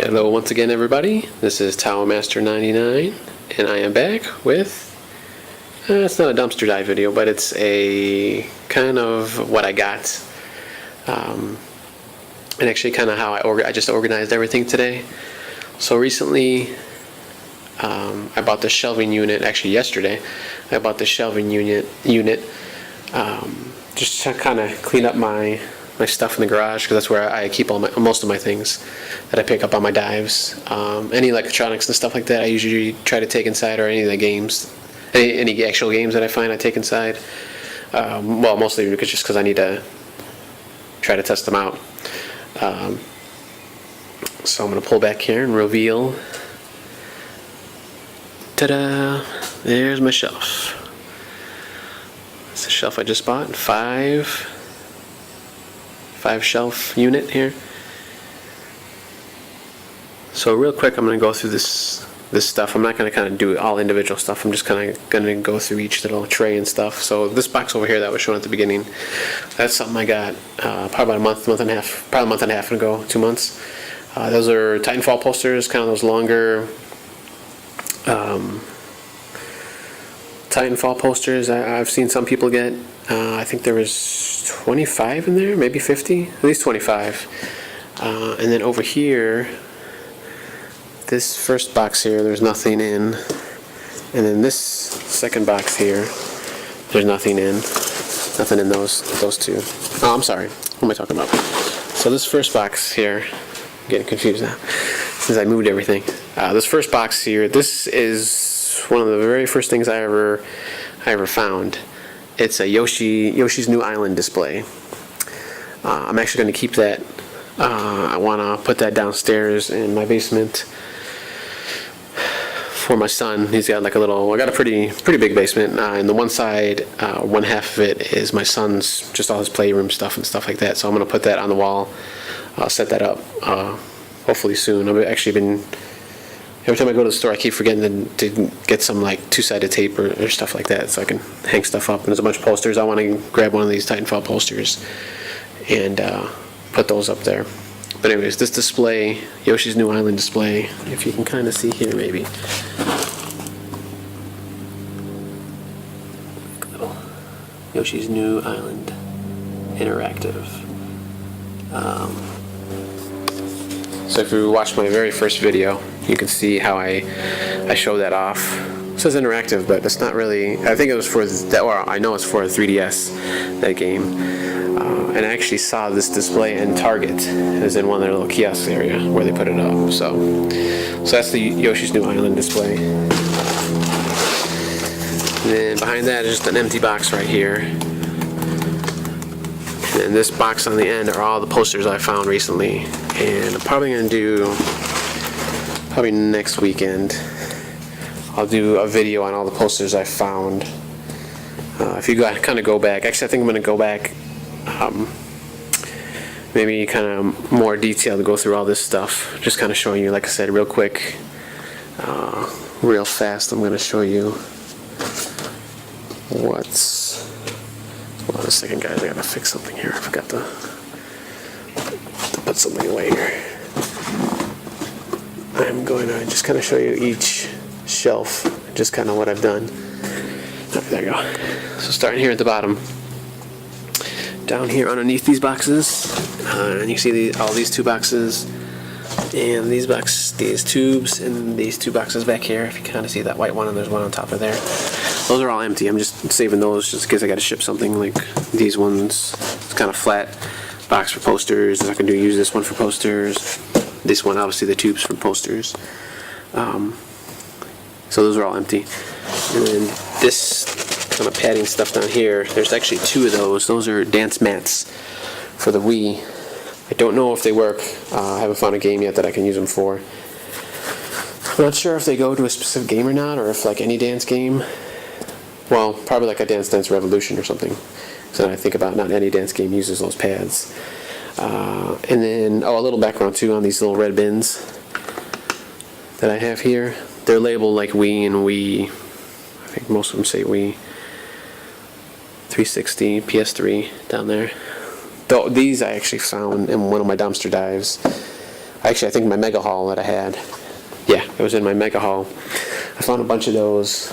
Hello once again, everybody. This is TowelMaster99 and I am back with it's not a dumpster dive video, but it's a kind of what I got, and actually kind of how I just organized everything today. So recently I bought the shelving unit. Actually yesterday I bought the shelving unit just to kind of clean up my stuff in the garage, because that's where I keep most of my things that I pick up on my dives. Any electronics and stuff like that I usually try to take inside, or any of the games, any actual games that I find I take inside. Well, mostly just because I need to try to test them out. So I'm going to pull back here and reveal. Ta-da! There's my shelf. It's a shelf I just bought. Five shelf unit here. So real quick, I'm going to go through this stuff. I'm not going to kind of do all individual stuff. I'm just kind of going to go through each little tray and stuff. So this box over here that was shown at the beginning, that's something I got probably about a month and a half ago, 2 months. Those are Titanfall posters, kind of those longer Titanfall posters I've seen some people get. I think there was 25 in there, maybe 50, at least 25. And then over here, this first box here, there's nothing in. And then this second box here, there's nothing in. Nothing in those two. Oh, I'm sorry. What am I talking about? So this first box here, I'm getting confused now since I moved everything. This first box here, this is one of the very first things I ever found. It's a Yoshi's New Island display. I'm actually going to keep that. I want to put that downstairs in my basement for my son. He's got like I got a pretty big basement. And the one side, one half of it is my son's, just all his playroom stuff and stuff like that. So I'm going to put that on the wall. I'll set that up hopefully soon. I've actually been, every time I go to the store, I keep forgetting to get some like two-sided tape or stuff like that, so I can hang stuff up. And there's a bunch of posters. I want to grab one of these Titanfall posters and put those up there. But anyways, this display, Yoshi's New Island display, if you can kind of see here maybe. Yoshi's New Island Interactive. So if you watched my very first video, you can see how I show that off. It says interactive, but it's not really. I think it was for that, or I know it's for 3DS, that game. And I actually saw this display in Target. It was in one of their little kiosk area where they put it up. So that's the Yoshi's New Island display. And then behind that is just an empty box right here. And this box on the end are all the posters I found recently. And I'm probably going to do, next weekend, I'll do a video on all the posters I found. If you kind of go back, actually I think I'm going to go back, maybe kind of more detail to go through all this stuff. Just kind of showing you, like I said, real quick, real fast, I'm going to show you what's... Hold on a second, guys. I gotta fix something here. I forgot to put something away here. I'm going to just kind of show you each shelf, just kind of what I've done. Right, there you go. So starting here at the bottom, down here underneath these boxes, and you see all these two boxes, and these tubes, and these two boxes back here. If you kind of see that white one, and there's one on top of there. Those are all empty. I'm just saving those just in case I got to ship something. Like these ones, it's kind of flat box for posters. I can use this one for posters. This one, obviously, the tubes for posters. So those are all empty. And then this kind of padding stuff down here. There's actually two of those. Those are dance mats for the Wii. I don't know if they work. I haven't found a game yet that I can use them for. I'm not sure if they go to a specific game or not, or if like any dance game. Well, probably like a Dance Dance Revolution or something. So I think about not any dance game uses those pads. And then, a little background too on these little red bins that I have here. They're labeled like Wii and Wii. I think most of them say Wii. 360, PS3 down there. These I actually found in one of my dumpster dives. Actually, I think my mega haul that I had. Yeah, it was in my mega haul. I found a bunch of those,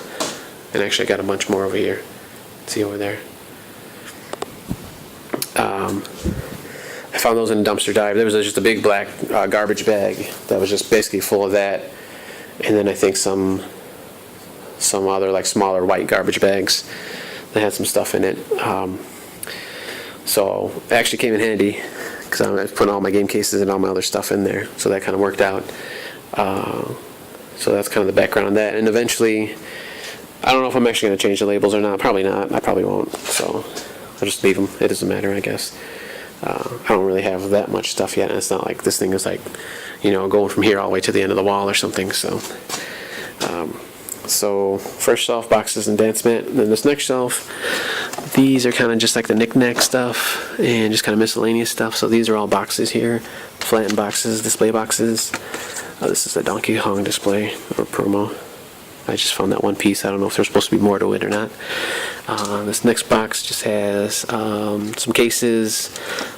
and actually I got a bunch more over here. See over there. I found those in a dumpster dive. There was just a big black garbage bag that was just basically full of that, and then I think some other like smaller white garbage bags that had some stuff in it. So it actually came in handy because I was putting all my game cases and all my other stuff in there, so that kind of worked out. So that's kind of the background on that. And eventually, I don't know if I'm actually going to change the labels or not. Probably not. I probably won't. So I'll just leave them. It doesn't matter, I guess. I don't really have that much stuff yet, and it's not like this thing is like, going from here all the way to the end of the wall or something. So first shelf, boxes and dance mat. And then this next shelf, these are kind of just like the knick-knack stuff and just kind of miscellaneous stuff. So these are all boxes here, flattened boxes, display boxes. This is a Donkey Kong display or promo. I just found that one piece. I don't know if there's supposed to be more to it or not. This next box just has some cases,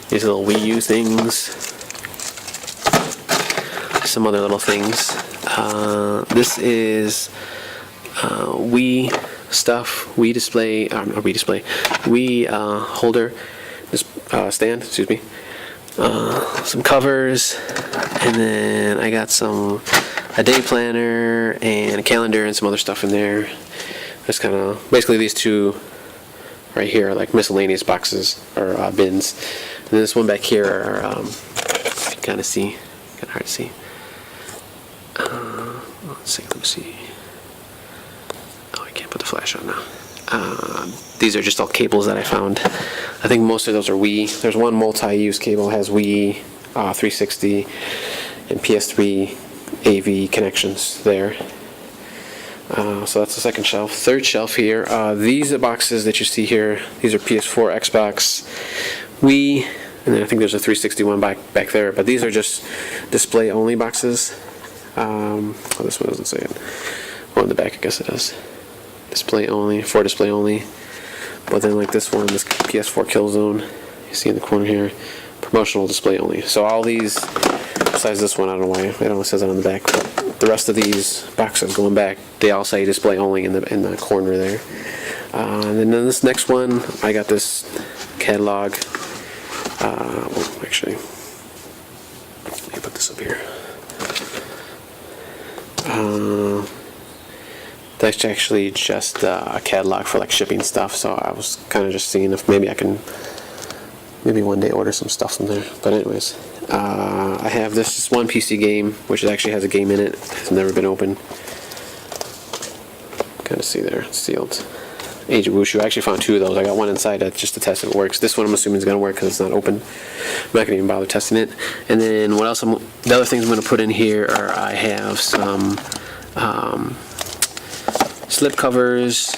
these little Wii U things, some other little things. This is Wii stuff, Wii display, Wii holder, stand, excuse me. Some covers, and then I got a day planner and a calendar and some other stuff in there. Just kind of basically these two right here are like miscellaneous boxes or bins, and then this one back here are kind of hard to see. Let me see. Oh, I can't put the flash on now. These are just all cables that I found. I think most of those are Wii. There's one multi-use cable, has Wii, 360, and PS3 AV connections there. So that's the second shelf. Third shelf here. These are boxes that you see here. These are PS4, Xbox, Wii, and then I think there's a 360 one back there. But these are just display-only boxes. This one doesn't say it. Oh, in the back, I guess it does. Display only, for display only. But then like this one, this PS4 Killzone, you see in the corner here, promotional display only. So all these, besides this one, I don't know why, it only says it on the back, but the rest of these boxes going back, they all say display only in the corner there. And then this next one, I got this catalog. Actually, let me put this up here. That's actually just a catalog for like shipping stuff, so I was kind of just seeing if maybe I can one day order some stuff from there. But anyways, I have this one PC game, which actually has a game in it. It's never been opened. Kind of see there, it's sealed. Age of Wushu. I actually found two of those. I got one inside just to test if it works. This one I'm assuming is going to work because it's not open. I'm not going to even bother testing it. And then what else? The other things I'm going to put in here are I have some slip covers,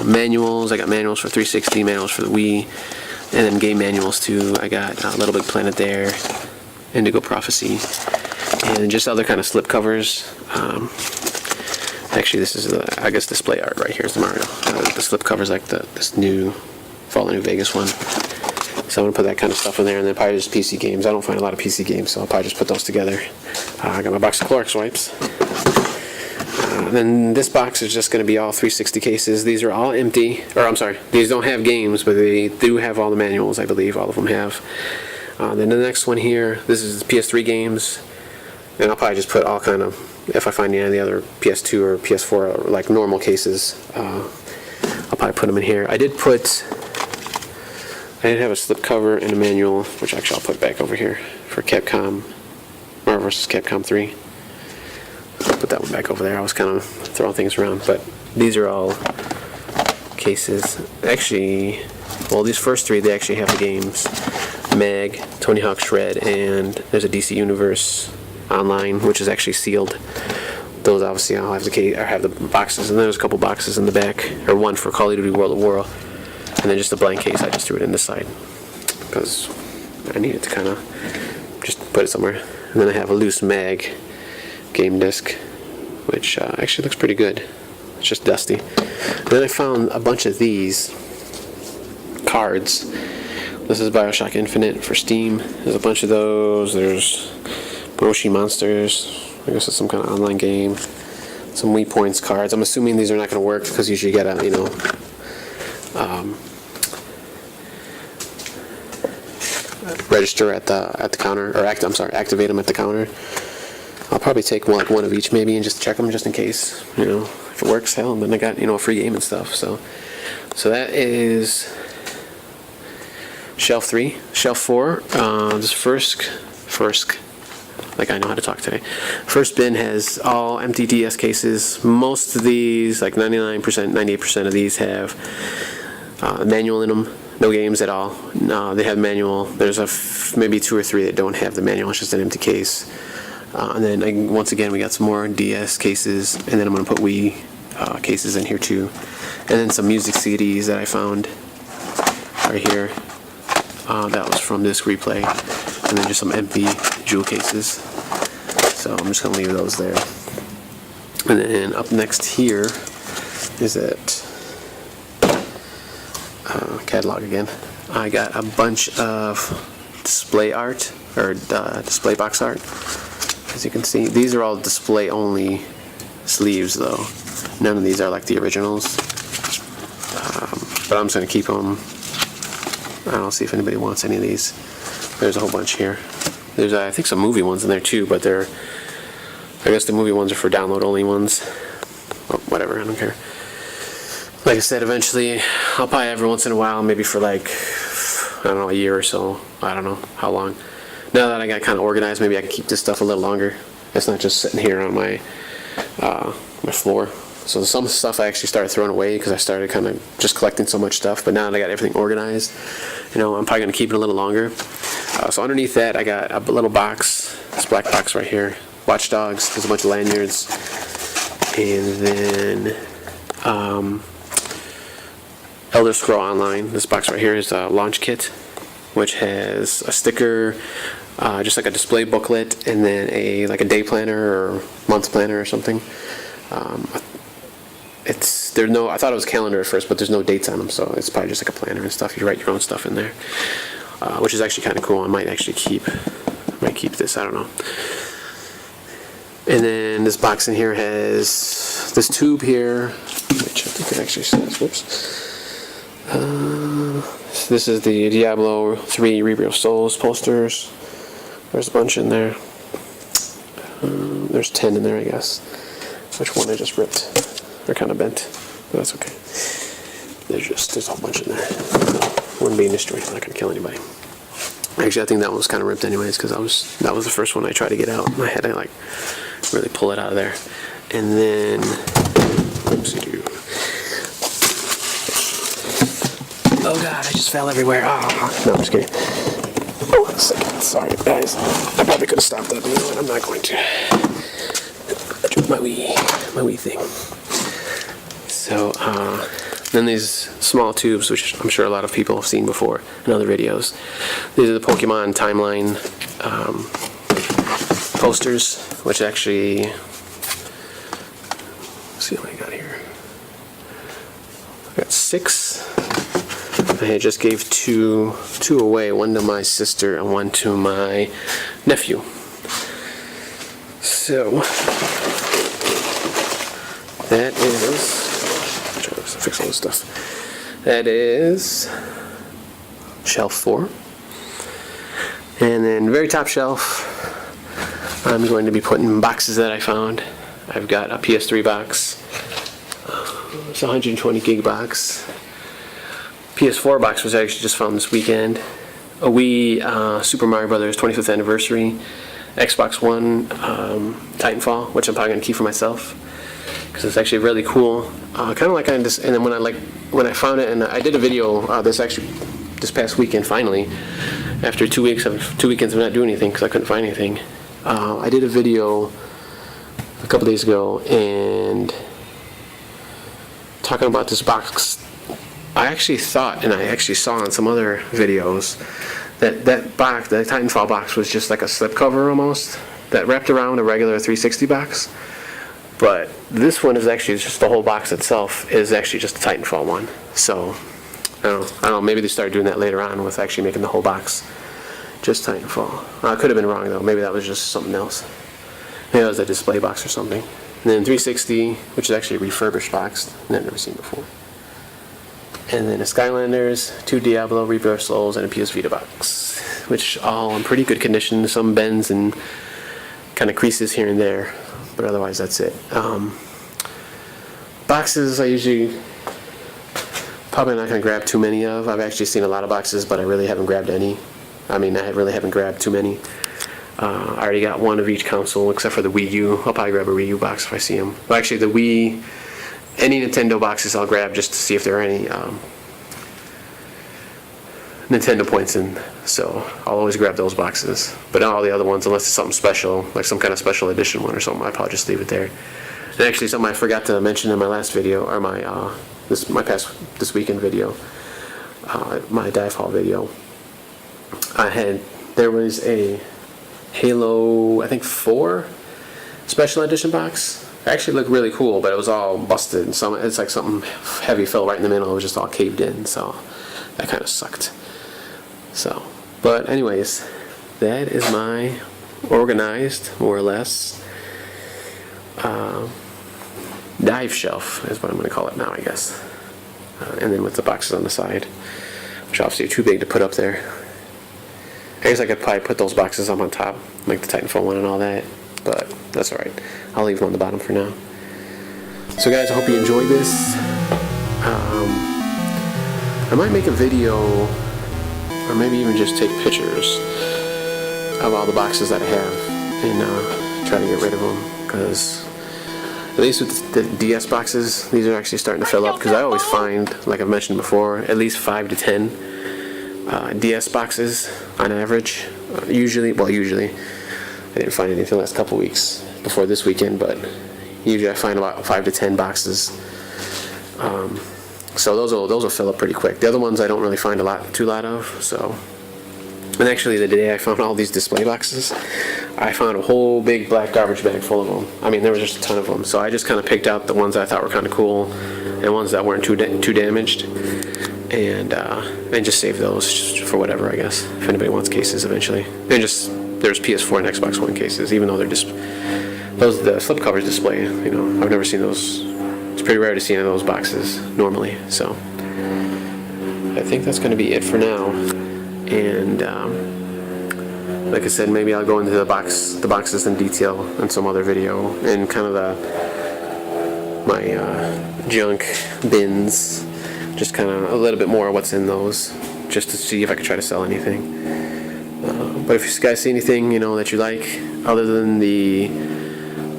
manuals. I got manuals for 360, manuals for the Wii, and then game manuals too. I got Little Big Planet there, Indigo Prophecy, and just other kind of slip covers. Actually, this is I guess display art right here is the Mario. The slip covers like this new Fallout New Vegas one. So I'm gonna put that kind of stuff in there, and then probably just PC games. I don't find a lot of PC games, so I'll probably just put those together. I got my box of Clorox wipes. Then this box is just going to be all 360 cases. These are all empty, or I'm sorry, these don't have games, but they do have all the manuals, I believe, all of them have. Then the next one here, this is PS3 games, and I'll probably just put all kind of, if I find any of the other PS2 or PS4, like normal cases, I'll probably put them in here. I did have a slip cover and a manual, which actually I'll put back over here, for Capcom, Marvel vs. Capcom 3. I'll put that one back over there. I was kind of throwing things around, but these are all cases. Actually, well, these first three, they actually have the games. Mag, Tony Hawk Shred, and there's a DC Universe Online, which is actually sealed. Those obviously I'll have the boxes, and there's a couple boxes in the back, or one for Call of Duty World at War, and then just a blank case. I just threw it in this side because I needed to kind of just put it somewhere. And then I have a loose Mag game disc, which actually looks pretty good. It's just dusty. And then I found a bunch of these cards. This is BioShock Infinite for Steam. There's a bunch of those. There's Roshi Monsters. I guess it's some kind of online game. Some Wii Points cards. I'm assuming these are not going to work because usually you get a, register at the counter, or activate them at the counter. I'll probably take one of each maybe and just check them just in case. If it works, hell, then I got a free game and stuff. So that is shelf 3. Shelf 4. This first. Like I know how to talk today. First bin has all empty DS cases. Most of these, like 99%, 98% of these have manual in them. No games at all. No, they have manual. There's maybe 2 or 3 that don't have the manual. It's just an empty case. And then once again, we got some more DS cases, and then I'm going to put Wii cases in here too. And then some music CDs that I found right here. That was from Disc Replay. And then just some empty jewel cases. So I'm just going to leave those there. And then up next here is that catalog again. I got a bunch of display art, or display box art. As you can see, these are all display only sleeves though. None of these are like the originals. But I'm just going to keep them. I don't see if anybody wants any of these. There's a whole bunch here. There's I think some movie ones in there too, but I guess the movie ones are for download only ones. Well, whatever, I don't care. Like I said, eventually I'll probably every once in a while, maybe for like, I don't know, a year or so. I don't know how long. Now that I got kind of organized, maybe I can keep this stuff a little longer. It's not just sitting here on my floor. So some stuff I actually started throwing away because I started kind of just collecting so much stuff. But now that I got everything organized, I'm probably going to keep it a little longer. So underneath that, I got a little box, this black box right here. Watch Dogs. There's a bunch of lanyards. And then Elder Scroll Online. This box right here is a launch kit, which has a sticker, just like a display booklet, and then a day planner or month planner or something. I thought it was calendar at first, but there's no dates on them, so it's probably just like a planner and stuff. You write your own stuff in there, which is actually kind of cool. I might keep this. I don't know. And then this box in here has this tube here, which I think it actually says. Whoops. This is the Diablo 3 Rebirth Souls posters. There's a bunch in there. There's 10 in there, I guess. Which one I just ripped? They're kind of bent, but that's okay. There's a whole bunch in there. Wouldn't be destroyed. I'm not going to kill anybody. Actually, I think that one was kind of ripped anyways, because that was the first one I tried to get out. I had to really pull it out of there. And then, oh god, I just fell everywhere. Oh, no, I'm just kidding. Oh, 1 second. Sorry, guys. I probably could have stopped that video, and I'm not going to. I dropped my wee thing. So, then these small tubes, which I'm sure a lot of people have seen before in other videos. These are the Pokemon Timeline posters, which actually, let's see what I got here. I got 6. I just gave two away, one to my sister and one to my nephew. So, that is, try to fix all this stuff. That is shelf 4. And then very top shelf, I'm going to be putting boxes that I found. I've got a PS3 box. It's a 120 gig box. PS4 box was actually just found this weekend. A Wii Super Mario Brothers 25th anniversary. Xbox One Titanfall, which I'm probably gonna keep for myself because it's actually really cool. Kind of like and then when I found it, and I did a video this past weekend finally, after 2 weekends of not doing anything because I couldn't find anything. I did a video a couple days ago and talking about this box. I actually thought, and I actually saw on some other videos, that box, the Titanfall box, was just like a slipcover almost, that wrapped around a regular 360 box. But this one is actually just the whole box itself is actually just a Titanfall one. So, I don't know, maybe they started doing that later on with actually making the whole box, Just Titanfall. I could have been wrong though. Maybe that was just something else. Maybe that was a display box or something. And then 360, which is actually a refurbished box that I've never seen before. And then a Skylanders, 2 Diablo Reverse Souls, and a PS Vita box, which all in pretty good condition. Some bends and kind of creases here and there, but otherwise that's it. Boxes I usually probably not going to grab too many of. I've actually seen a lot of boxes, but I really haven't grabbed any. I mean, I really haven't grabbed too many. I already got one of each console except for the Wii U. I'll probably grab a Wii U box if I see them. Well, actually, the Wii, any Nintendo boxes I'll grab just to see if there are any Nintendo points in. So I'll always grab those boxes. But not all the other ones, unless it's something special, like some kind of special edition one or something, I'll probably just leave it there. And actually, something I forgot to mention in my last video, or my this weekend video, my dive haul video. There was a Halo, I think 4 special edition box. It actually looked really cool, but it was all busted, and it's like something heavy fell right in the middle. It was just all caved in, so that kind of sucked. So, but anyways, that is my organized, more or less, dive shelf is what I'm going to call it now, I guess. And then with the boxes on the side, which obviously are too big to put up there. I guess I could probably put those boxes up on top, like the Titanfall one and all that, but that's alright. I'll leave them on the bottom for now. So guys, I hope you enjoyed this. I might make a video, or maybe even just take pictures of all the boxes that I have and try to get rid of them, because at least with the DS boxes, these are actually starting to fill up, because I always find, like I've mentioned before, at least 5 to 10 DS boxes on average. Usually, I didn't find anything the last couple weeks before this weekend, but usually I find about 5 to 10 boxes. So those will fill up pretty quick. The other ones I don't really find too lot of. So, and actually the day I found all these display boxes, I found a whole big black garbage bag full of them. I mean, there was just a ton of them. So I just kind of picked out the ones I thought were kind of cool and ones that weren't too damaged. And just save those just for whatever, I guess, if anybody wants cases eventually. And just, there's PS4 and Xbox One cases, even though they're just, the slipcovers display, I've never seen those. It's pretty rare to see any of those boxes normally. So I think that's going to be it for now. And like I said, maybe I'll go into the boxes in detail in some other video, and kind of my junk bins. Just kind of a little bit more of what's in those, just to see if I can try to sell anything. But if you guys see anything, that you like, other than the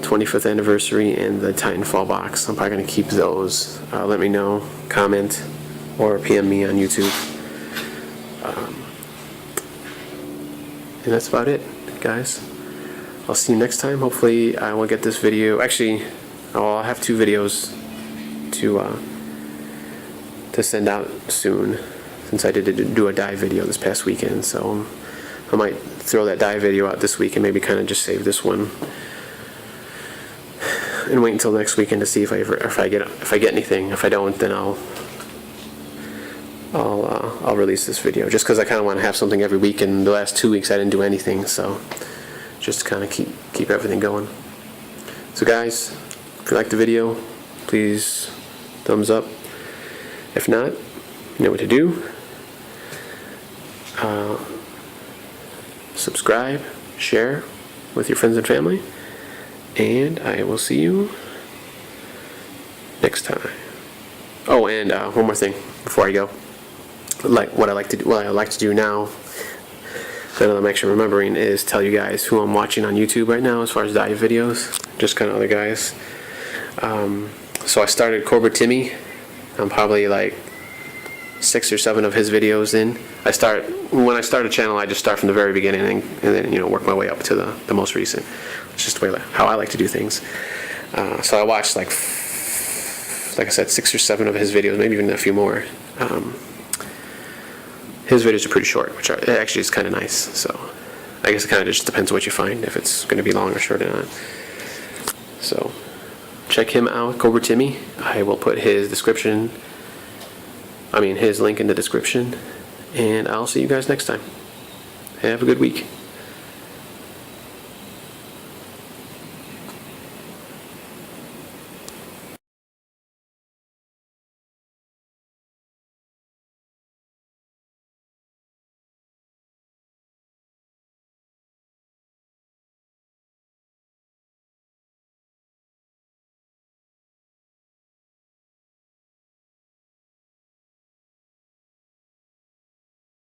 25th anniversary and the Titanfall box, I'm probably going to keep those. Let me know, comment, or PM me on YouTube. And that's about it, guys. I'll see you next time. Hopefully I will get this video. Actually, I'll have 2 videos to send out soon, since I did do a dive video this past weekend. So I might throw that dive video out this week and maybe kind of just save this one and wait until next weekend to see if I get anything. If I don't, then I'll release this video, just because I kind of want to have something every week. And the last 2 weeks I didn't do anything, so just to kind of keep everything going. So guys, if you like the video, please thumbs up. If not, you know what to do. Subscribe, share with your friends and family, and I will see you next time. Oh, and one more thing before I go. What I like to do now, that I'm actually remembering, is tell you guys who I'm watching on YouTube right now as far as dive videos. Just kind of other guys. So I started Cobra Timmy. I'm probably like 6 or 7 of his videos in. When I start a channel, I just start from the very beginning and then work my way up to the most recent. It's just the way how I like to do things. So I watched like I said, 6 or 7 of his videos, maybe even a few more. His videos are pretty short, which actually is kind of nice. So I guess it kind of just depends what you find, if it's going to be long or short or not. So check him out, Cobra Timmy. I will put his link in the description, and I'll see you guys next time. Have a good week.